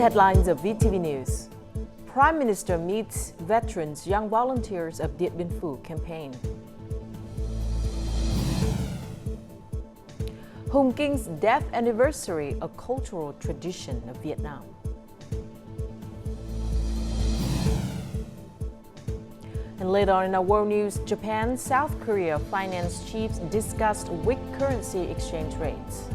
Headlines of VTV News. Prime Minister meets veterans, young volunteers of Dien Bien Phu campaign. Hung King's death anniversary, a cultural tradition of Vietnam. And later on in our world news, Japan, South Korea finance chiefs discussed weak currency exchange rates.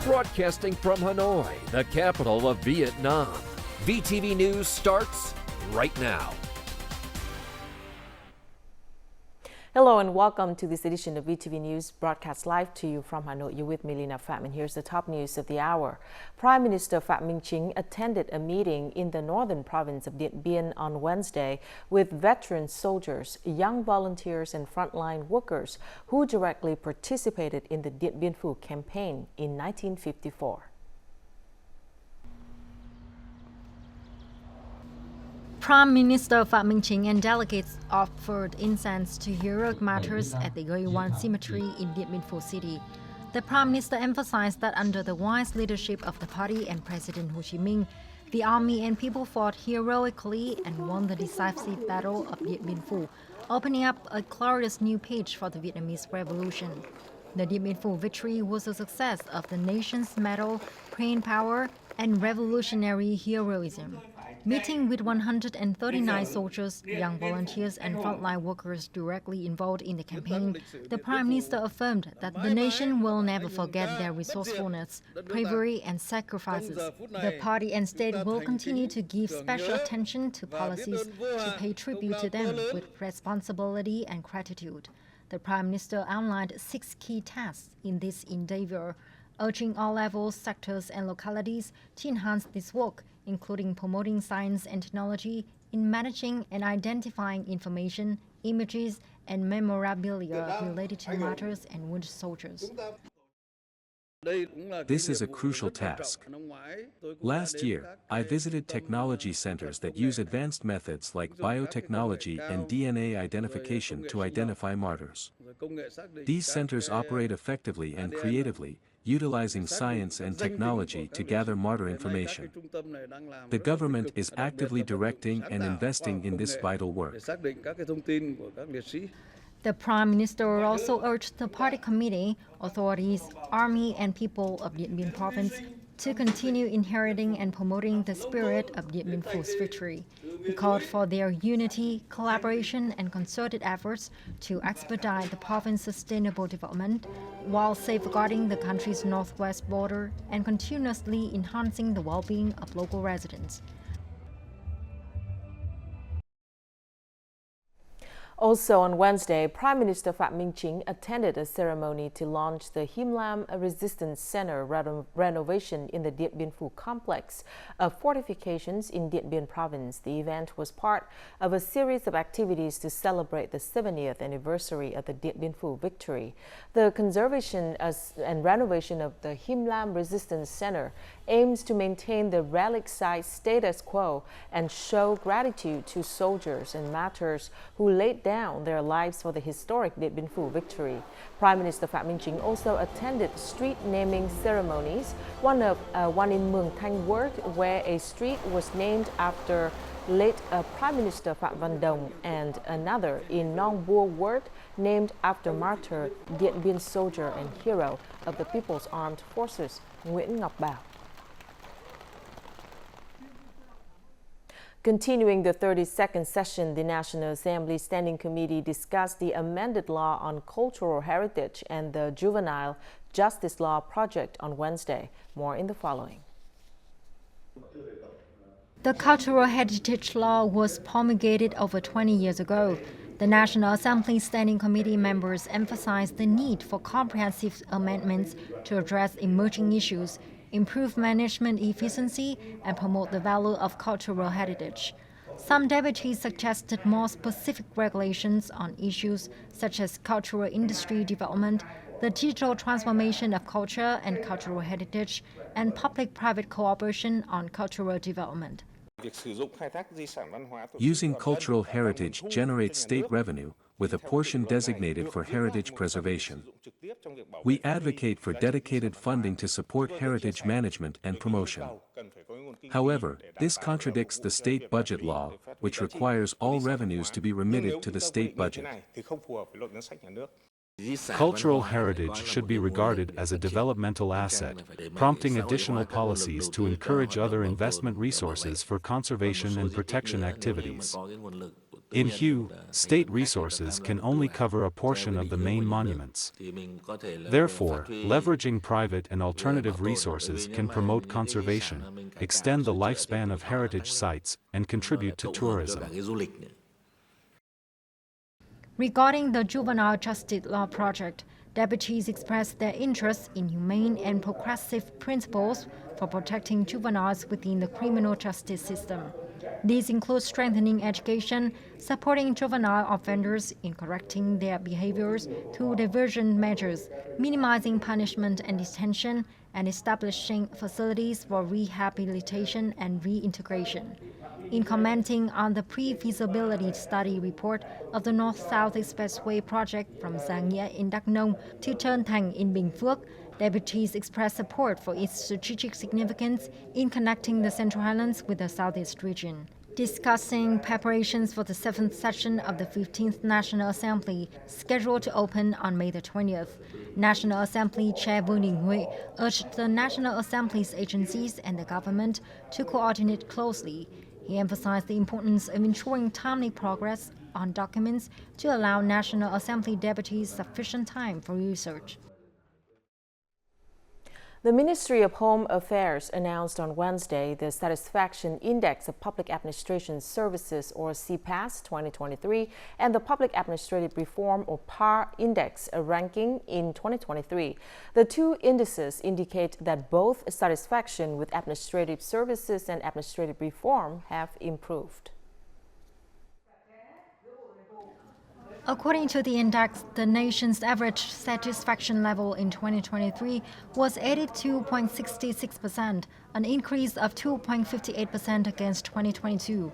Broadcasting from Hanoi, the capital of Vietnam. VTV News starts right now. Hello and welcome to this edition of VTV News, broadcast live to you from Hanoi. You're with me, Lina Pham, and here's the top news of the hour. Prime Minister Phạm Minh Chính attended a meeting in the northern province of Dien Bien on Wednesday with veteran soldiers, young volunteers, and frontline workers who directly participated in the Dien Bien Phu campaign in 1954. Prime Minister Phạm Minh Chính and delegates offered incense to heroic martyrs at the Goi Wan Cemetery in Dien Bien Phu City. The Prime Minister emphasized that under the wise leadership of the party and President Ho Chi Minh, the army and people fought heroically and won the decisive battle of Dien Bien Phu, opening up a glorious new page for the Vietnamese Revolution. The Dien Bien Phu victory was a success of the nation's mettle, brain power, and revolutionary heroism. Meeting with 139 soldiers, young volunteers, and frontline workers directly involved in the campaign, the Prime Minister affirmed that the nation will never forget their resourcefulness, bravery, and sacrifices. The party and state will continue to give special attention to policies to pay tribute to them with responsibility and gratitude. The Prime Minister outlined 6 key tasks in this endeavor, urging all levels, sectors, and localities to enhance this work, including promoting science and technology in managing and identifying information, images, and memorabilia related to martyrs and wounded soldiers. This is a crucial task. Last year, I visited technology centers that use advanced methods like biotechnology and DNA identification to identify martyrs. These centers operate effectively and creatively, utilizing science and technology to gather martyr information. The government is actively directing and investing in this vital work. The Prime Minister also urged the party committee, authorities, army, and people of Dien Bien Province to continue inheriting and promoting the spirit of Dien Bien Phu's victory. He called for their unity, collaboration, and concerted efforts to expedite the province's sustainable development while safeguarding the country's northwest border and continuously enhancing the well-being of local residents. Also on Wednesday, Prime Minister Phạm Minh Chính attended a ceremony to launch the Him Lam Resistance Center renovation in the Dien Bien Phu complex of fortifications in Dien Bien Province. The event was part of a series of activities to celebrate the 70th anniversary of the Dien Bien Phu victory. The conservation and renovation of the Him Lam Resistance Center aims to maintain the relic site status quo and show gratitude to soldiers and martyrs who laid down their lives for the historic Dien Bien Phu victory. Prime Minister Phạm Minh Chính also attended street naming ceremonies, one in Mường Thanh Ward, where a street was named after late Prime Minister Phạm Văn Đồng, and another in Nong Bua Ward, named after martyr Dien Bien soldier and hero of the People's Armed Forces, Nguyễn Ngọc Bảo. Continuing the 32nd session, the National Assembly Standing Committee discussed the amended law on cultural heritage and the Juvenile Justice Law project on Wednesday. More in the following. The Cultural Heritage Law was promulgated over 20 years ago. The National Assembly Standing Committee members emphasized the need for comprehensive amendments to address emerging issues, improve management efficiency, and promote the value of cultural heritage. Some deputies suggested more specific regulations on issues such as cultural industry development, the digital transformation of culture and cultural heritage, and public-private cooperation on cultural development. Using cultural heritage generates state revenue, with a portion designated for heritage preservation. We advocate for dedicated funding to support heritage management and promotion. However, this contradicts the state budget law, which requires all revenues to be remitted to the state budget. Cultural heritage should be regarded as a developmental asset, prompting additional policies to encourage other investment resources for conservation and protection activities. In Phie, state resources can only cover a portion of the main monuments. Therefore, leveraging private and alternative resources can promote conservation, extend the lifespan of heritage sites, and contribute to tourism. Regarding the Juvenile Justice Law Project, deputies expressed their interest in humane and progressive principles for protecting juveniles within the criminal justice system. These include strengthening education, supporting juvenile offenders in correcting their behaviors through diversion measures, minimizing punishment and detention, and establishing facilities for rehabilitation and reintegration. In commenting on the pre-feasibility study report of the North-South Expressway project from Giang Nghĩa in Đắk Nông to Trơn Thành in Bình Phước, deputies expressed support for its strategic significance in connecting the Central Highlands with the Southeast region. Discussing preparations for the 7th session of the 15th National Assembly, scheduled to open on May the 20th, National Assembly Chair Vương Đình Huệ urged the National Assembly's agencies and the government to coordinate closely. He emphasized the importance of ensuring timely progress on documents to allow National Assembly deputies sufficient time for research. The Ministry of Home Affairs announced on Wednesday the Satisfaction Index of Public Administration Services, or CPAS 2023, and the Public Administrative Reform, or PAR Index, a ranking in 2023. The two indices indicate that both satisfaction with administrative services and administrative reform have improved. According to the index, the nation's average satisfaction level in 2023 was 82.66%, an increase of 2.58% against 2022.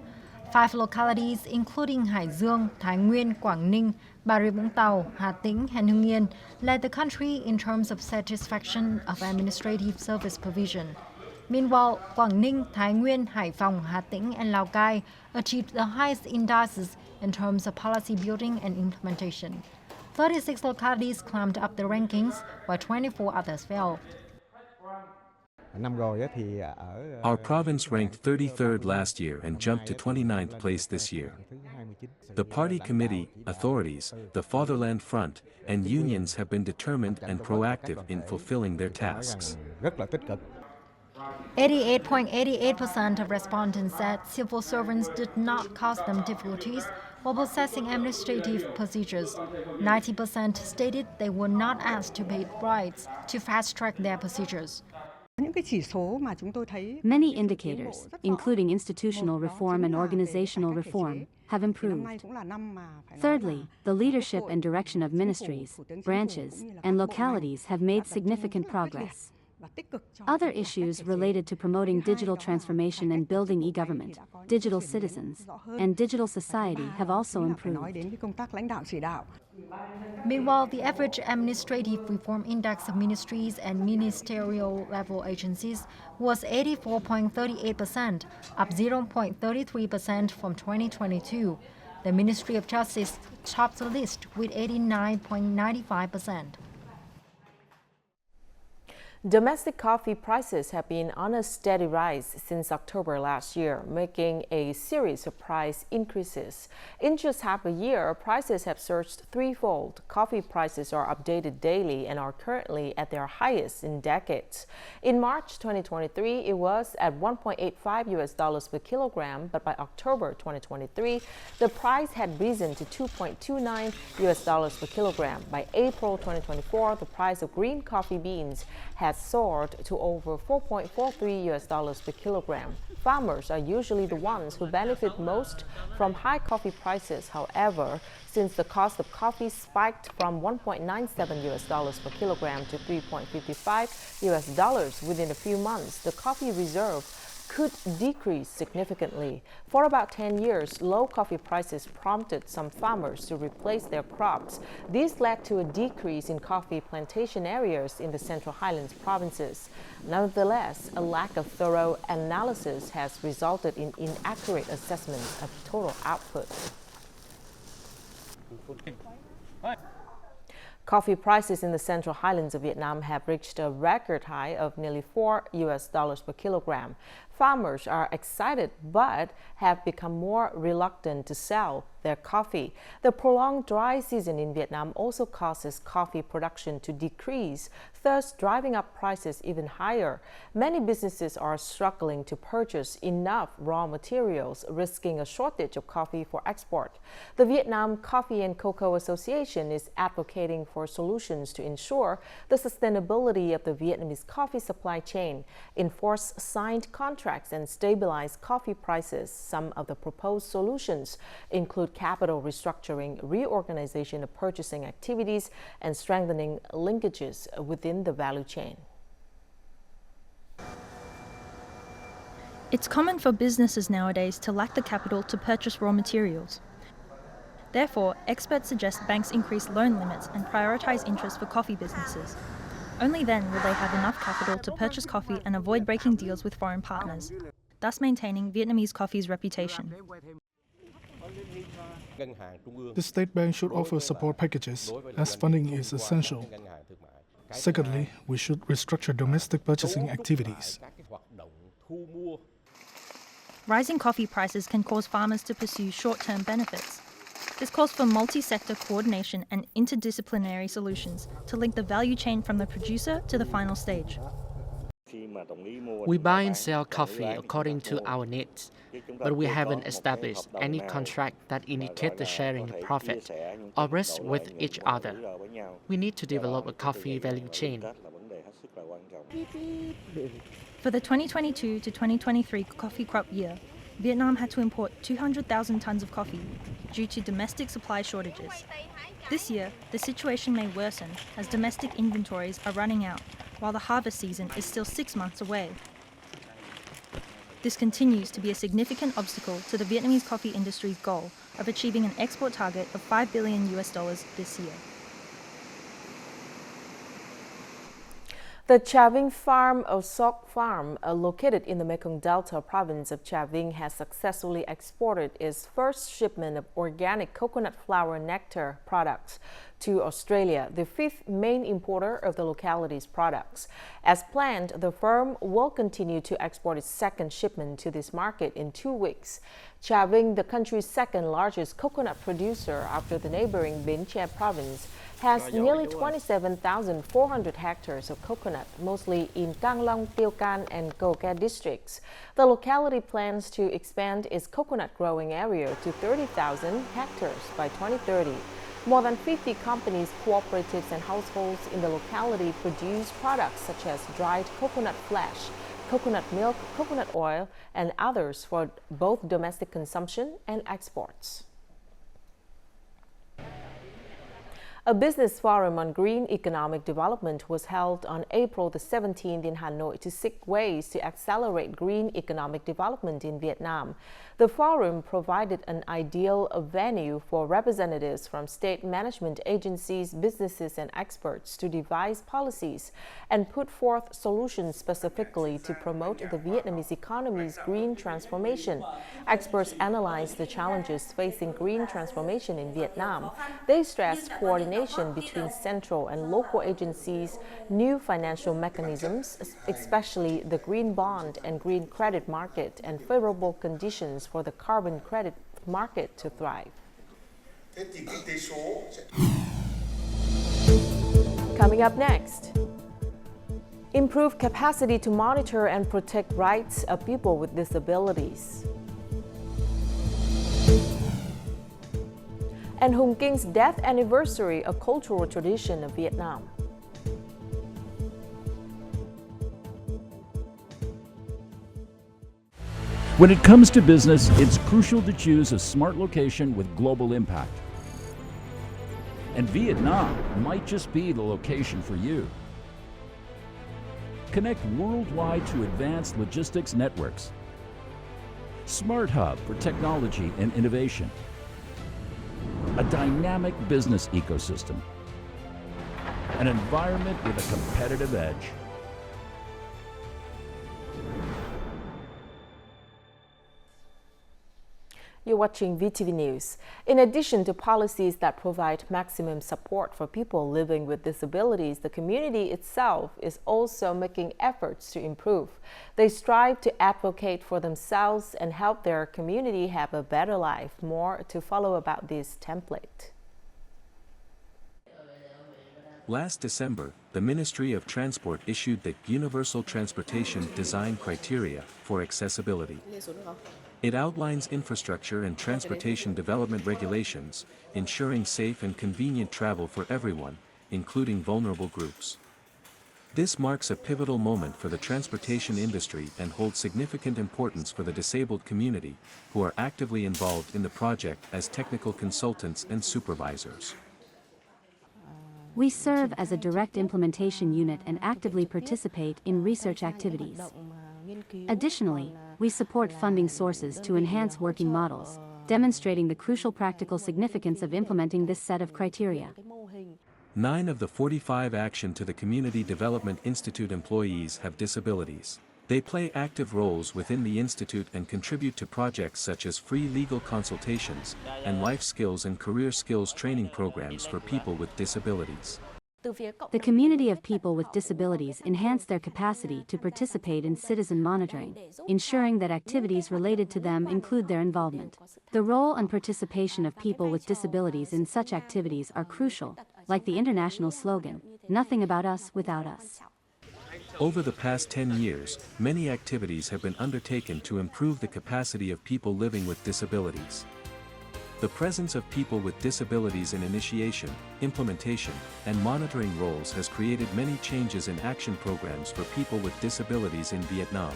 5 localities, including Hải Dương, Thái Nguyên, Quảng Ninh, Bà Rịa Vũng Tàu, Hà Tĩnh, and Hưng Yên, led the country in terms of satisfaction of administrative service provision. Meanwhile, Quảng Ninh, Thái Nguyên, Hải Phòng, Hà Tĩnh, and Lào Cai achieved the highest indices in terms of policy building and implementation. 36 localities climbed up the rankings, while 24 others fell. Our province ranked 33rd last year and jumped to 29th place this year. The party committee, authorities, the Fatherland Front, and unions have been determined and proactive in fulfilling their tasks. 88.88% of respondents said civil servants did not cause them difficulties while processing administrative procedures. 90% stated they were not asked to pay bribes to fast-track their procedures. Many indicators, including institutional reform and organizational reform, have improved. Thirdly, the leadership and direction of ministries, branches, and localities have made significant progress. Other issues related to promoting digital transformation and building e-government, digital citizens, and digital society have also improved. Meanwhile, the average administrative reform index of ministries and ministerial level agencies was 84.38%, up 0.33% from 2022. The Ministry of Justice topped the list with 89.95%. Domestic coffee prices have been on a steady rise since October last year, making a series of price increases. In just half a year, prices have surged threefold. Coffee prices are updated daily and are currently at their highest in decades. In March 2023, it was at $1.85 per kilogram, but by October 2023, the price had risen to $2.29 per kilogram. By April 2024, the price of green coffee beans has soared to over $4.43 per kilogram. Farmers are usually the ones who benefit most from high coffee prices. However, since the cost of coffee spiked from $1.97 per kilogram to $3.55 within a few months, the coffee reserve could decrease significantly. For about 10 years, low coffee prices prompted some farmers to replace their crops. This led to a decrease in coffee plantation areas in the Central Highlands provinces. Nevertheless, a lack of thorough analysis has resulted in inaccurate assessments of total output. Coffee prices in the Central Highlands of Vietnam have reached a record high of nearly $4 per kilogram. Farmers are excited but have become more reluctant to sell their coffee. The prolonged dry season in Vietnam also causes coffee production to decrease, thus driving up prices even higher. Many businesses are struggling to purchase enough raw materials, risking a shortage of coffee for export. The Vietnam Coffee and Cocoa Association is advocating for solutions to ensure the sustainability of the Vietnamese coffee supply chain, enforce signed contracts, and stabilize coffee prices. Some of the proposed solutions include capital restructuring, reorganization of purchasing activities, and strengthening linkages within the value chain. It's common for businesses nowadays to lack the capital to purchase raw materials. Therefore, experts suggest banks increase loan limits and prioritize interest for coffee businesses. Only then will they have enough capital to purchase coffee and avoid breaking deals with foreign partners, thus maintaining Vietnamese coffee's reputation. The State Bank should offer support packages, as funding is essential. Secondly, we should restructure domestic purchasing activities. Rising coffee prices can cause farmers to pursue short-term benefits. This calls for multi-sector coordination and interdisciplinary solutions to link the value chain from the producer to the final stage. We buy and sell coffee according to our needs, but we haven't established any contract that indicate the sharing of profit or risk with each other. We need to develop a coffee value chain. For the 2022 to 2023 coffee crop year, Vietnam had to import 200,000 tons of coffee due to domestic supply shortages. This year, the situation may worsen as domestic inventories are running out, while the harvest season is still 6 months away. This continues to be a significant obstacle to the Vietnamese coffee industry's goal of achieving an export target of $5 billion this year. The Trà Vinh farm of S.KOREA farm, located in the Mekong Delta province of Trà Vinh, has successfully exported its first shipment of organic coconut flower nectar products to Australia, the fifth main importer of the locality's products. As planned, the firm will continue to export its second shipment to this market in 2 weeks. Trà Vinh, the country's second largest coconut producer after the neighboring Bến Tre province, has nearly 27,400 hectares of coconut, mostly in Cang Long, Tiêu Can, and Co Ca districts. The locality plans to expand its coconut growing area to 30,000 hectares by 2030. More than 50 companies, cooperatives, and households in the locality produce products such as dried coconut flesh, coconut milk, coconut oil, and others for both domestic consumption and exports. A business forum on green economic development was held on April the 17th in Hanoi to seek ways to accelerate green economic development in Vietnam. The forum provided an ideal venue for representatives from state management agencies, businesses, and experts to devise policies and put forth solutions specifically to promote the Vietnamese economy's green transformation. Experts analyzed the challenges facing green transformation in Vietnam. They stressed coordination between central and local agencies, new financial mechanisms, especially the green bond and green credit market, and favorable conditions for the carbon credit market to thrive. Coming up next, improve capacity to monitor and protect rights of people with disabilities. And Hung King's death anniversary, a cultural tradition of Vietnam. When it comes to business, it's crucial to choose a smart location with global impact. And Vietnam might just be the location for you. Connect worldwide to advanced logistics networks Smart hub for technology and innovation. A dynamic business ecosystem. An environment with a competitive edge. You're watching VTV News. In addition to policies that provide maximum support for people living with disabilities, the community itself is also making efforts to improve. They strive to advocate for themselves and help their community have a better life. More to follow about this template. Last December, the Ministry of Transport issued the Universal Transportation Design Criteria for Accessibility. It outlines infrastructure and transportation development regulations, ensuring safe and convenient travel for everyone, including vulnerable groups. This marks a pivotal moment for the transportation industry and holds significant importance for the disabled community, who are actively involved in the project as technical consultants and supervisors. We serve as a direct implementation unit and actively participate in research activities. Additionally, we support funding sources to enhance working models, demonstrating the crucial practical significance of implementing this set of criteria. 9 of the 45 Action to the Community Development Institute employees have disabilities. They play active roles within the institute and contribute to projects such as free legal consultations and life skills and career skills training programs for people with disabilities. The community of people with disabilities enhance their capacity to participate in citizen monitoring, ensuring that activities related to them include their involvement. The role and participation of people with disabilities in such activities are crucial, like the international slogan, "Nothing about us without us." Over the past 10 years, many activities have been undertaken to improve the capacity of people living with disabilities. The presence of people with disabilities in initiation, implementation, and monitoring roles has created many changes in action programs for people with disabilities in Vietnam.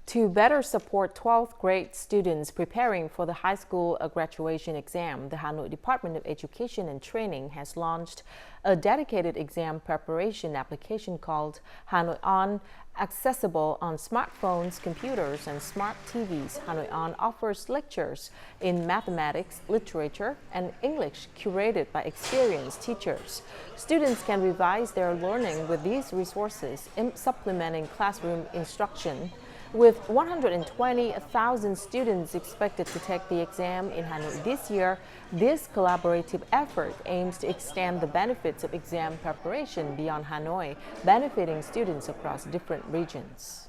To better support 12th grade students preparing for the high school graduation exam, the Hanoi Department of Education and Training has launched a dedicated exam preparation application called Hanoi On, accessible on smartphones, computers, and smart TVs. Hanoi On offers lectures in mathematics, literature, and English curated by experienced teachers. Students can revise their learning with these resources, supplementing classroom instruction. With 120,000 students expected to take the exam in Hanoi this year, this collaborative effort aims to extend the benefits of exam preparation beyond Hanoi, benefiting students across different regions.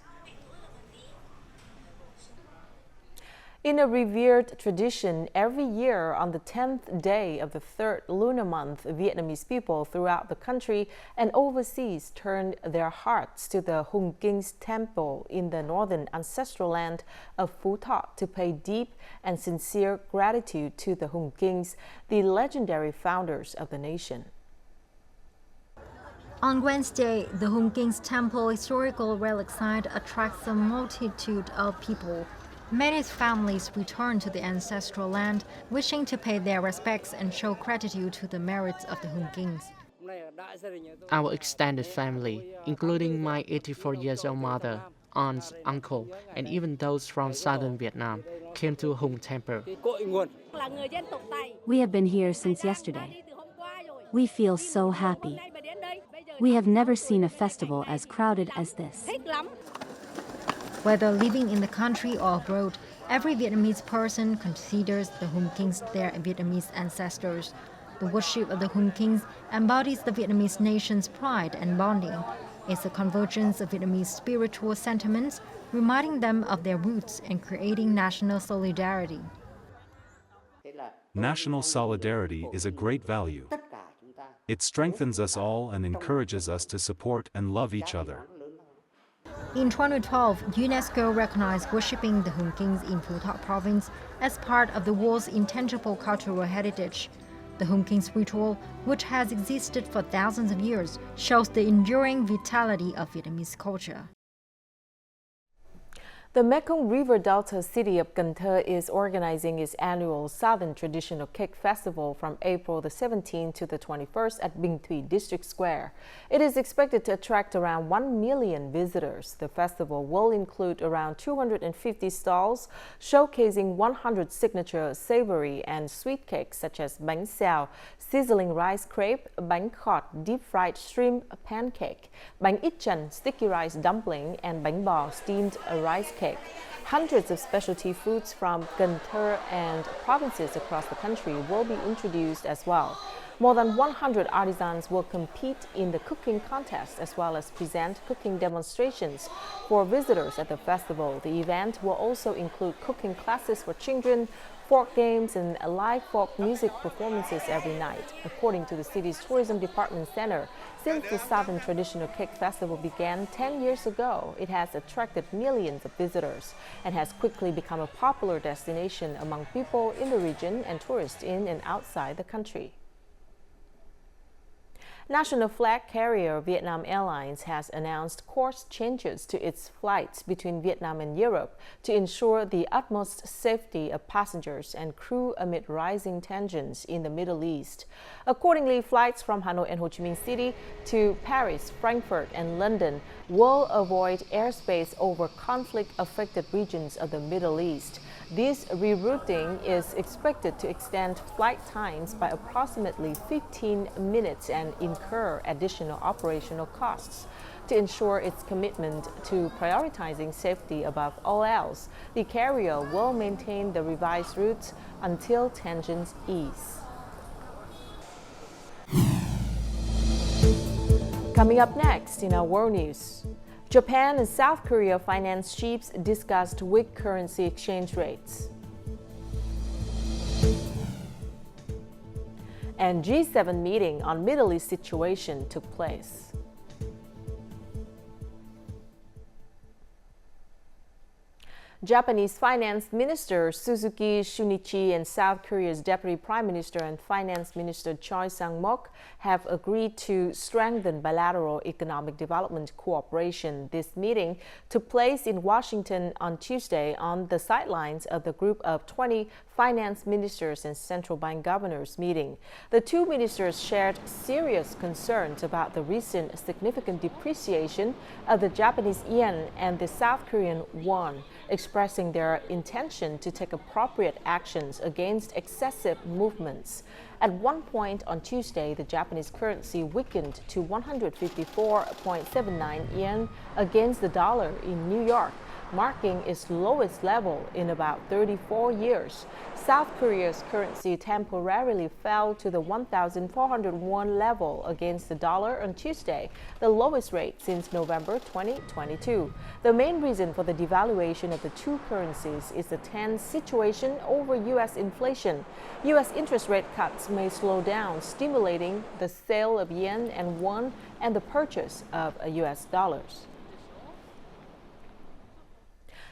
In a revered tradition, every year on the 10th day of the 3rd lunar month, Vietnamese people throughout the country and overseas turn their hearts to the Hung King's temple in the northern ancestral land of Phu Thọ to pay deep and sincere gratitude to the Hung Kings, the legendary founders of the nation. On Wednesday, the Hung King's temple historical relic site attracts a multitude of people. Many families return to the ancestral land, wishing to pay their respects and show gratitude to the merits of the Hung Kings. Our extended family, including my 84-year-old mother, aunts, uncle, and even those from southern Vietnam, came to Hung Temple. We have been here since yesterday. We feel so happy. We have never seen a festival as crowded as this. Whether living in the country or abroad, every Vietnamese person considers the Hung Kings their Vietnamese ancestors. The worship of the Hung Kings embodies the Vietnamese nation's pride and bonding. It's a convergence of Vietnamese spiritual sentiments, reminding them of their roots and creating national solidarity. National solidarity is a great value. It strengthens us all and encourages us to support and love each other. In 2012, UNESCO recognized worshipping the Hung Kings in Phu Thọ province as part of the world's intangible cultural heritage. The Hung Kings ritual, which has existed for thousands of years, shows the enduring vitality of Vietnamese culture. The Mekong River Delta city of Cần Thơ is organizing its annual Southern Traditional Cake Festival from April the 17th to the 21st at Binh Thuy District Square. It is expected to attract around 1 million visitors. The festival will include around 250 stalls showcasing 100 signature savory and sweet cakes such as bánh xèo, sizzling rice crepe, bánh khọt, deep-fried shrimp pancake, bánh ít chần, sticky rice dumpling, and bánh bò, steamed rice cake. Hundreds of specialty foods from Cần Thơ and provinces across the country will be introduced as well. More than 100 artisans will compete in the cooking contest as well as present cooking demonstrations for visitors at the festival. The event will also include cooking classes for children, folk games, and live folk music performances every night. According to the city's tourism department center, since the Southern Traditional Cake Festival began 10 years ago, it has attracted millions of visitors and has quickly become a popular destination among people in the region and tourists in and outside the country. National flag carrier Vietnam Airlines has announced course changes to its flights between Vietnam and Europe to ensure the utmost safety of passengers and crew amid rising tensions in the Middle East. Accordingly, flights from Hanoi and Ho Chi Minh City to Paris, Frankfurt, and London will avoid airspace over conflict-affected regions of the Middle East. This rerouting is expected to extend flight times by approximately 15 minutes and incur additional operational costs. To ensure its commitment to prioritizing safety above all else, the carrier will maintain the revised routes until tensions ease. Coming up next in our world news, Japan and South Korea finance chiefs discussed weak currency exchange rates. And G7 meeting on Middle East situation took place. Japanese Finance Minister Suzuki Shunichi and South Korea's Deputy Prime Minister and Finance Minister Choi Sang-mok have agreed to strengthen bilateral economic development cooperation. This meeting took place in Washington on Tuesday on the sidelines of the group of 20 finance ministers and central bank governors meeting. The two ministers shared serious concerns about the recent significant depreciation of the Japanese yen and the South Korean won, expressing their intention to take appropriate actions against excessive movements. At one point on Tuesday, the Japanese currency weakened to 154.79 yen against the dollar in New York, marking its lowest level in about 34 years. South Korea's currency temporarily fell to the 1,401 level against the dollar on Tuesday, the lowest rate since November 2022. The main reason for the devaluation of the two currencies is the tense situation over U.S. inflation. U.S. interest rate cuts may slow down, stimulating the sale of yen and won and the purchase of U.S. dollars.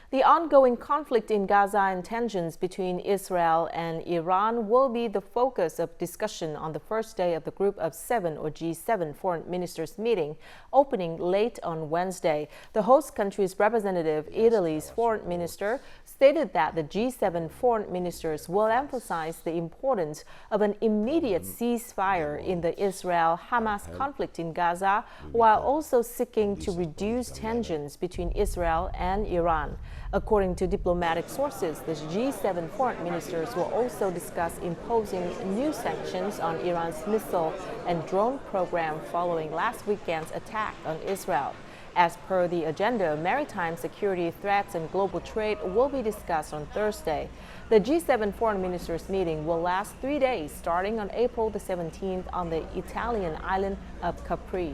The ongoing conflict in Gaza and tensions between Israel and Iran will be the focus of discussion on the first day of the Group of Seven or G7 foreign ministers meeting, opening late on Wednesday. The host country's representative, Italy's foreign minister, stated that the G7 foreign ministers will emphasize the importance of an immediate ceasefire in the Israel-Hamas conflict in Gaza, while also seeking to reduce tensions between Israel and Iran. According to diplomatic sources, the G7 foreign ministers will also discuss imposing new sanctions on Iran's missile and drone program following last weekend's attack on Israel. As per the agenda, maritime security threats and global trade will be discussed on Thursday. The G7 foreign ministers meeting will last 3 days, starting on April the 17th on the Italian island of Capri.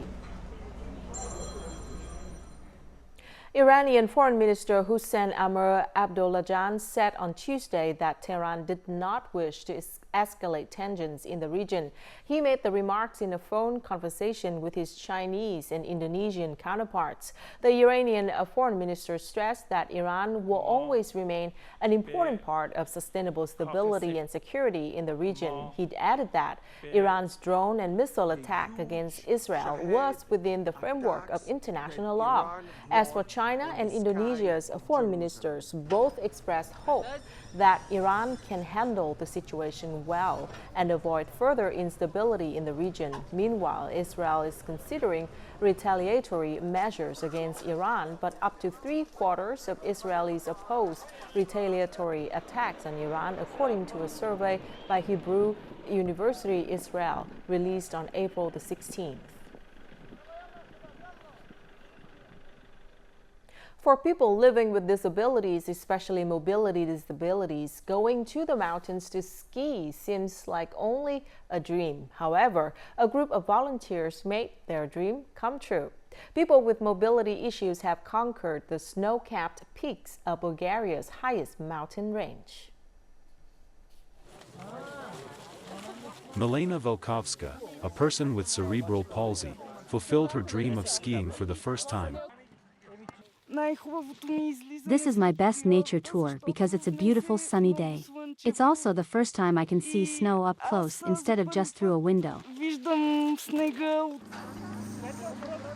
Iranian Foreign Minister Hossein Amir Abdollahian said on Tuesday that Tehran did not wish to escalate tensions in the region. He made the remarks in a phone conversation with his Chinese and Indonesian counterparts. The Iranian foreign minister stressed that Iran will always remain an important part of sustainable stability and security in the region. He added that Iran's drone and missile attack against Israel was within the framework of international law. As for China and Indonesia's foreign ministers, both expressed hope that Iran can handle the situation well and avoid further instability in the region. Meanwhile, Israel is considering retaliatory measures against Iran, but up to 3/4 of Israelis oppose retaliatory attacks on Iran, according to a survey by Hebrew University Israel released on April the 16th. For people living with disabilities, especially mobility disabilities, going to the mountains to ski seems like only a dream. However, a group of volunteers made their dream come true. People with mobility issues have conquered the snow-capped peaks of Bulgaria's highest mountain range. Milena Velkovska, a person with cerebral palsy, fulfilled her dream of skiing for the first time. This is my best nature tour because it's a beautiful sunny day. It's also the first time I can see snow up close instead of just through a window.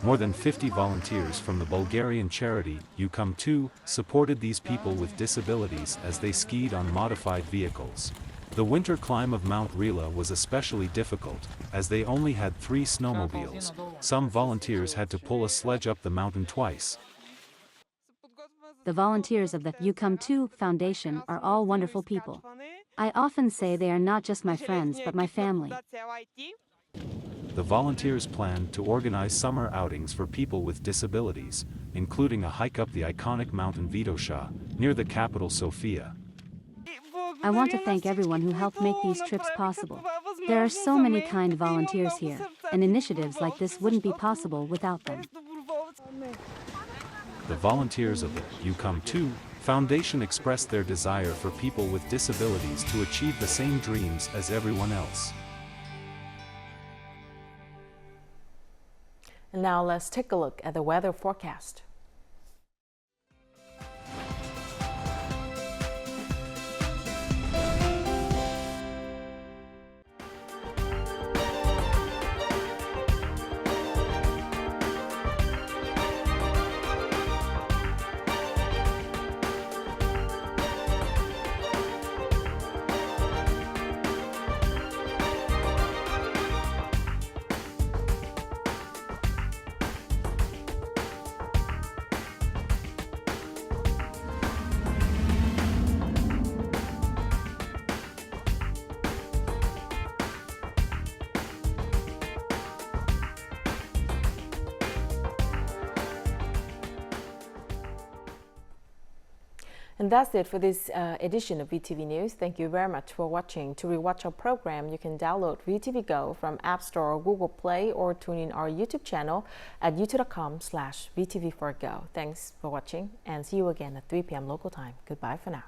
More than 50 volunteers from the Bulgarian charity You Come To supported these people with disabilities as they skied on modified vehicles. The winter climb of Mount Rila was especially difficult, as they only had 3 snowmobiles. Some volunteers had to pull a sledge up the mountain twice. The volunteers of the You Come To Foundation are all wonderful people. I often say they are not just my friends but my family. The volunteers planned to organize summer outings for people with disabilities, including a hike up the iconic mountain Vitosha, near the capital Sofia. I want to thank everyone who helped make these trips possible. There are so many kind volunteers here, and initiatives like this wouldn't be possible without them. The volunteers of the You Come To Foundation expressed their desire for people with disabilities to achieve the same dreams as everyone else. And now let's take a look at the weather forecast. And that's it for this edition of VTV News. Thank you very much for watching. To rewatch our program, you can download VTVgo from App Store or Google Play, or tune in our YouTube channel at youtube.com/VTV4go. Thanks for watching, and see you again at 3 p.m. local time. Goodbye for now.